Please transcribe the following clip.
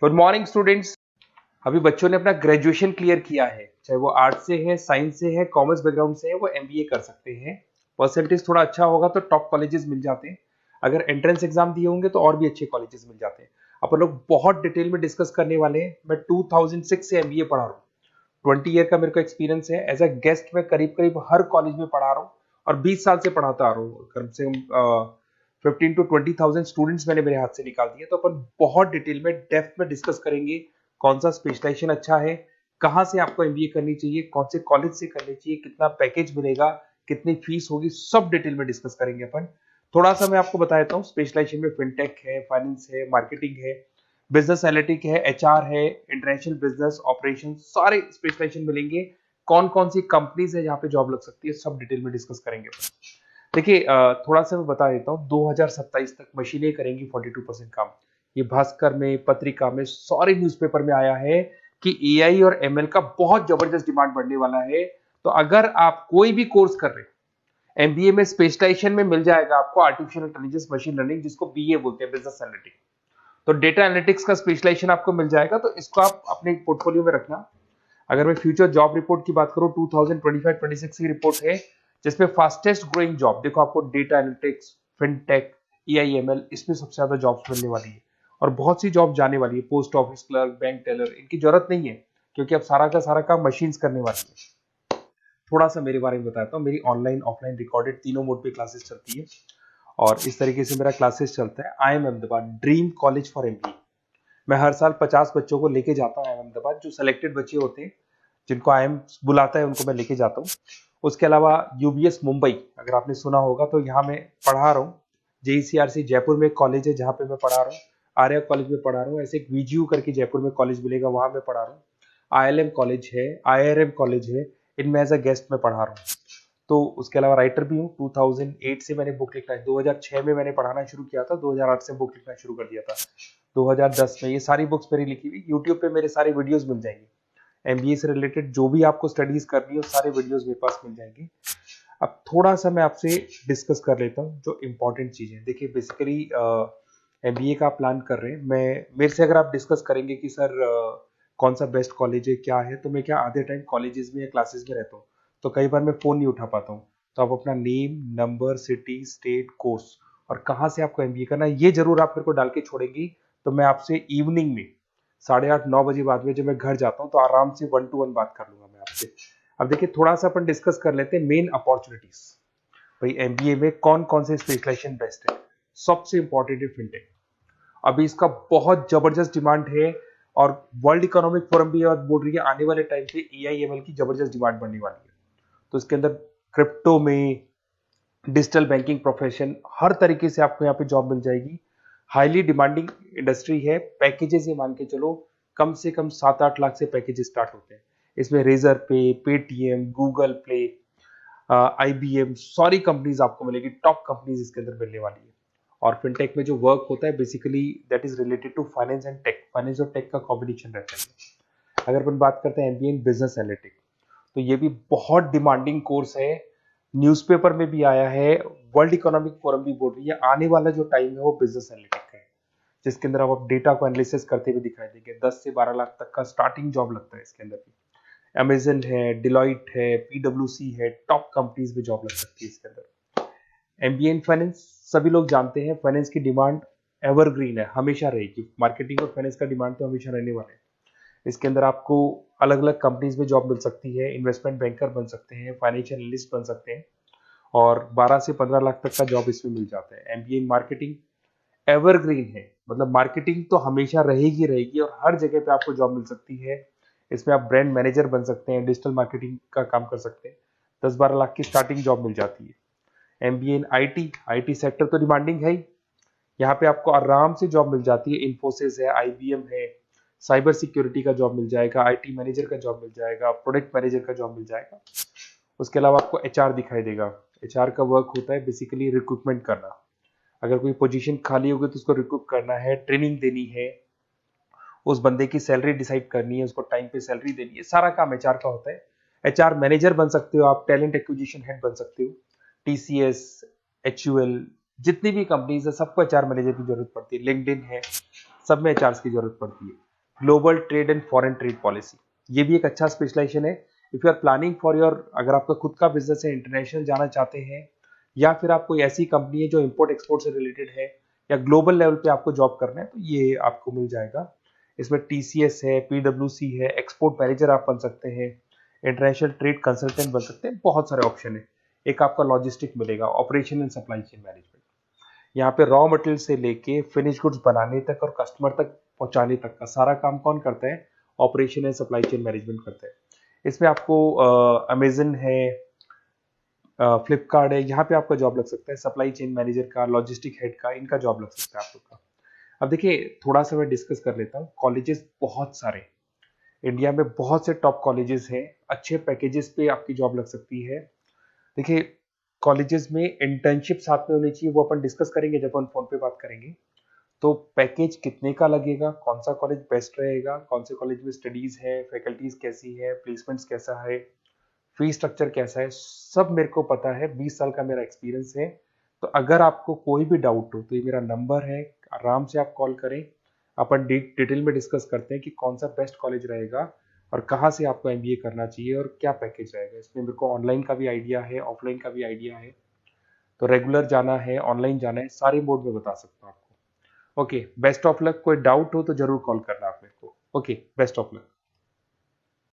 Good morning students. अभी बच्चों ने अपना ग्रेजुएशन क्लियर किया है, चाहे वो आर्ट्स से है, साइंस से है, कॉमर्स बैकग्राउंड से है, वो एमबीए कर सकते हैं। परसेंटेज थोड़ा अच्छा होगा तो टॉप कॉलेजेस मिल जाते हैं। अगर एंट्रेंस एग्जाम दिए होंगे तो और भी अच्छे कॉलेजेस मिल जाते हैं। अपन लोग बहुत डिटेल में डिस्कस करने वाले हैं। मैं 2006 से एमबीए पढ़ा रहा हूँ। 20 ईयर का मेरे को एक्सपीरियंस है। एज अ गेस्ट मैं करीब करीब हर कॉलेज में पढ़ा रहा हूँ और 20 साल से पढ़ाता आ रहा हूँ। कम से कम 15 to 20,000 स्टूडेंट्स मैंने मेरे हाथ से निकाल दिए। तो अपन बहुत डिटेल में डेप्थ में डिस्कस करेंगे कौन सा स्पेशलाइजेशन अच्छा है, कहाँ से आपको एमबीए करनी चाहिए, कौन से कॉलेज से करनी चाहिए, कितना पैकेज मिलेगा, कितनी फीस होगी, सब डिटेल में डिस्कस करेंगे अपन। थोड़ा सा मैं आपको बता देता हूँ। स्पेशलाइजेशन में फिनटेक है, फाइनेंस है, मार्केटिंग है, बिजनेस एनालिटिक है, एचआर है, इंटरनेशनल बिजनेस ऑपरेशन, सारे स्पेशलाइजेशन मिलेंगे। कौन कौन सी कंपनीज है जहाँ पे जॉब लग सकती है, सब डिटेल में डिस्कस करेंगे। देखिए, थोड़ा सा मैं बता देता हूँ। 2027 तक मशीनें करेंगी 42% काम। ये भास्कर में, पत्रिका में, सारे न्यूज़पेपर में आया है कि एआई और एमएल का बहुत जबरदस्त डिमांड बढ़ने वाला है। तो अगर आप कोई भी कोर्स कर रहे हैं, एमबीए में स्पेशलाइजेशन में मिल जाएगा आपको आर्टिफिशियल इंटेलिजेंस, मशीन लर्निंग, जिसको बीए बोलते हैं, बिजनेस एनालिटिक्स। तो डेटा एनालिटिक्स का स्पेशलाइजेशन आपको मिल जाएगा, तो इसको आप अपने पोर्टफोलियो में रखना। अगर मैं फ्यूचर जॉब रिपोर्ट की बात करूं, 2025-26 की रिपोर्ट है, जिसमें फास्टेस्ट ग्रोइंग जॉब देखो आपको डेटा एनालिटिक्स, फिनटेक, ईआईएमएल, इसमें सबसे ज्यादा जॉब्स मिलने वाली है। और बहुत सी जॉब जाने वाली है। Post office clerk, bank teller, इनकी जरूरत नहीं है क्योंकि अब सारा का सारा काम मशीन्स करने वाली है। थोड़ा सा मेरे बारे में बताता हूँ। मेरी ऑनलाइन ऑफलाइन रिकॉर्डेड तीनों मोड पे क्लासेस चलती है और इस तरीके से मेरा क्लासेस चलता है। I am Ahmedabad dream college for MBA. मैं हर साल 50 बच्चों को लेके जाता हूँ अहमदाबाद। जो सिलेक्टेड बच्चे होते हैं, जिनको आईएम बुलाता है, उनको मैं लेके जाता हूँ। उसके अलावा यूबीएस मुंबई, अगर आपने सुना होगा, तो यहाँ मैं पढ़ा रहा हूँ। जेईसीआरसी जयपुर में एक कॉलेज है जहाँ पे मैं पढ़ा रहा हूँ। आर्या कॉलेज में पढ़ा रहा हूँ। ऐसे एक वीजीयू करके जयपुर में कॉलेज मिलेगा, वहां मैं पढ़ा रहा हूँ। आईएलएम कॉलेज है, आईआरएम कॉलेज है, इनमें एज अ गेस्ट में पढ़ा रहा हूँ। तो उसके अलावा राइटर भी हूँ। 2008 से मैंने बुक लिखना है। 2006 में मैंने पढ़ाना शुरू किया था, 2008 से बुक लिखना शुरू कर दिया था। 2010 में ये सारी बुक्स मेरी लिखी हुई यूट्यूब पे मेरे सारे वीडियोस मिल जाएंगे। एमबीए से रिलेटेड जो भी आपको स्टडीज करनी हो, सारे वीडियोस मेरे पास मिल जाएंगे। अब थोड़ा सा मैं आपसे डिस्कस कर लेता हूँ जो इंपॉर्टेंट चीजें। देखिए, बेसिकली एमबीए का आप प्लान कर रहे हैं, मैं मेरे से अगर आप डिस्कस करेंगे कि सर कौन सा बेस्ट कॉलेज है, क्या है, तो मैं क्या आधे टाइम कॉलेजेस में या क्लासेस में रहता हूँ, तो कई बार मैं फोन नहीं उठा पाता हूँ। तो आप अपना name, number, city, state, course और कहाँ से आपको एमबीए करना है, ये जरूर आप मेरे को डाल के छोड़ेंगी। तो मैं आपसे इवनिंग में 8:30-9 बजे बाद में जब मैं घर जाता हूँ तो आराम से 1-to-1 बात कर लूंगा मैं आपसे। अब देखिए, थोड़ा सा अपन डिस्कस कर लेते हैं मेन अपॉर्चुनिटीज। भाई, एमबीए में कौन कौन से स्पेशलाइजेशन बेस्ट है। सबसे इंपॉर्टेंट है फिनटेक। अभी इसका बहुत जबरदस्त डिमांड है और वर्ल्ड इकोनॉमिक फोरम भी ये बात बोल रही है, आने वाले टाइम पे एआईएमएल की जबरदस्त डिमांड बढ़ने वाली है। तो इसके अंदर क्रिप्टो में, डिजिटल बैंकिंग प्रोफेशन, हर तरीके से आपको यहाँ पे जॉब मिल जाएगी। हाईली डिमांडिंग इंडस्ट्री है। पैकेजेस ये मान के चलो, कम से कम 7-8 लाख से पैकेजेस स्टार्ट होते हैं। इसमें रेजर पे, पेटीएम, गूगल प्ले, आईबीएम, सारी कंपनीज आपको मिलेगी। टॉप कंपनीज इसके अंदर मिलने वाली है। और फिनटेक में जो वर्क होता है, basically that is related to finance and tech. Finance और टेक का कॉम्बिनेशन रहता है। अगर अपन बात करते हैं एमबीए इन बिजनेस एनालिटिक्स, तो ये भी बहुत डिमांडिंग कोर्स है। न्यूज़पेपर में भी आया है, वर्ल्ड इकोनॉमिक फोरम भी बोल रही है आने वाला जो टाइम है वो बिजनेस एनालिटिक्स है, जिसके अंदर आप डेटा को एनालिसिस करते हुए दिखाई देंगे। 10 से 12 लाख तक का स्टार्टिंग जॉब लगता है इसके अंदर भी। अमेजन है, डिलॉइट है, पीडब्ल्यूसी है, टॉप कंपनीज में जॉब लग सकती है इसके अंदर। एमबीए इन फाइनेंस, सभी लोग जानते हैं फाइनेंस की डिमांड एवरग्रीन है, हमेशा रहेगी। मार्केटिंग और फाइनेंस का डिमांड तो हमेशा रहने वाला है। इसके अंदर आपको अलग अलग कंपनीज में जॉब मिल सकती है। इन्वेस्टमेंट बैंकर बन सकते हैं, फाइनेंशियल एनालिस्ट बन सकते हैं और 12 से 15 लाख तक का जॉब इसमें मिल जाता है। एमबीए इन मार्केटिंग एवरग्रीन है, मतलब मार्केटिंग तो हमेशा रहेगी रहेगी और हर जगह पे आपको जॉब मिल सकती है। इसमें आप ब्रांड मैनेजर बन सकते हैं, डिजिटल मार्केटिंग का काम कर सकते हैं। 10-12 लाख की स्टार्टिंग जॉब मिल जाती है। MBA in IT, IT sector तो डिमांडिंग है ही। यहाँ पे आपको आराम से जॉब मिल जाती है। इन्फोसिस है, आईबीएम है, साइबर सिक्योरिटी का जॉब मिल जाएगा, आईटी मैनेजर का जॉब मिल जाएगा, प्रोडक्ट मैनेजर का जॉब मिल जाएगा। उसके अलावा आपको एचआर दिखाई देगा। एचआर का वर्क होता है बेसिकली रिक्रूटमेंट करना। अगर कोई पोजीशन खाली होगी तो उसको रिक्रूट करना है, ट्रेनिंग देनी है, उस बंदे की सैलरी डिसाइड करनी है, उसको टाइम पे सैलरी देनी है, सारा काम एचआर का होता है। एचआर मैनेजर बन सकते हो आप, टैलेंट एक्विजिशन हेड बन सकते हो। टीसीएस, एचयूएल, जितनी भी कंपनीज है सबको एचआर मैनेजर की जरूरत पड़ती है। लिंक्डइन है, सब में एचआर की जरूरत पड़ती है। Global trade and foreign trade policy, ये भी एक अच्छा स्पेशलाइजेशन है। If you are planning for your, अगर आपका खुद का बिजनेस है, इंटरनेशनल जाना चाहते हैं, या फिर आप कोई ऐसी कंपनी है जो इंपोर्ट एक्सपोर्ट से रिलेटेड है, या ग्लोबल लेवल पे आपको जॉब करना है, तो ये आपको मिल जाएगा। इसमें टीसीएस है, पीडब्ल्यूसी है, एक्सपोर्ट मैनेजर आप बन सकते हैं, इंटरनेशनल ट्रेड कंसल्टेंट बन सकते हैं, बहुत सारे ऑप्शन है। एक आपका लॉजिस्टिक मिलेगा, operation and supply chain management. यहाँ पे रॉ मटेरियल से लेके फिनिश गुड्स बनाने तक और कस्टमर तक पहुंचाने तक का सारा काम कौन करता है? Operation and supply chain management करता है। इसमें आपको अमेजन है, फ्लिपकार्ट है, यहाँ पे आपका जॉब लग सकता है, सप्लाई चेन मैनेजर का, लॉजिस्टिक हेड का, इनका जॉब लग सकता है आप लोग का। अब देखिए, थोड़ा सा मैं डिस्कस कर लेता हूँ। कॉलेजेस बहुत सारे इंडिया में, बहुत से टॉप कॉलेजेस हैं, अच्छे पैकेजेस पे आपकी जॉब लग सकती है। देखिए, कॉलेजेस में इंटर्नशिप साथ में होनी चाहिए, वो अपन डिस्कस करेंगे जब अपन फोन पे बात करेंगे। तो पैकेज कितने का लगेगा, कौन सा कॉलेज बेस्ट रहेगा, कौन से कॉलेज में स्टडीज है, फैकल्टीज कैसी है, प्लेसमेंट्स कैसा है, फी स्ट्रक्चर कैसा है, सब मेरे को पता है, 20 साल का मेरा एक्सपीरियंस है। तो अगर आपको कोई भी डाउट हो तो ये मेरा नंबर है, आराम से आप कॉल करें। अपन डिटेल में डिस्कस करते हैं कि कौन सा बेस्ट कॉलेज रहेगा और कहाँ से आपको एमबीए करना चाहिए और क्या पैकेज रहेगा। इसमें मेरे को ऑनलाइन का भी आइडिया है, ऑफलाइन का भी आइडिया है, तो रेगुलर जाना है, ऑनलाइन जाना है, सारे मोड में बता सकता हूँ आपको। Okay, best of luck. कोई डाउट हो तो जरूर कॉल करना आप मेरे को। Okay, best of luck.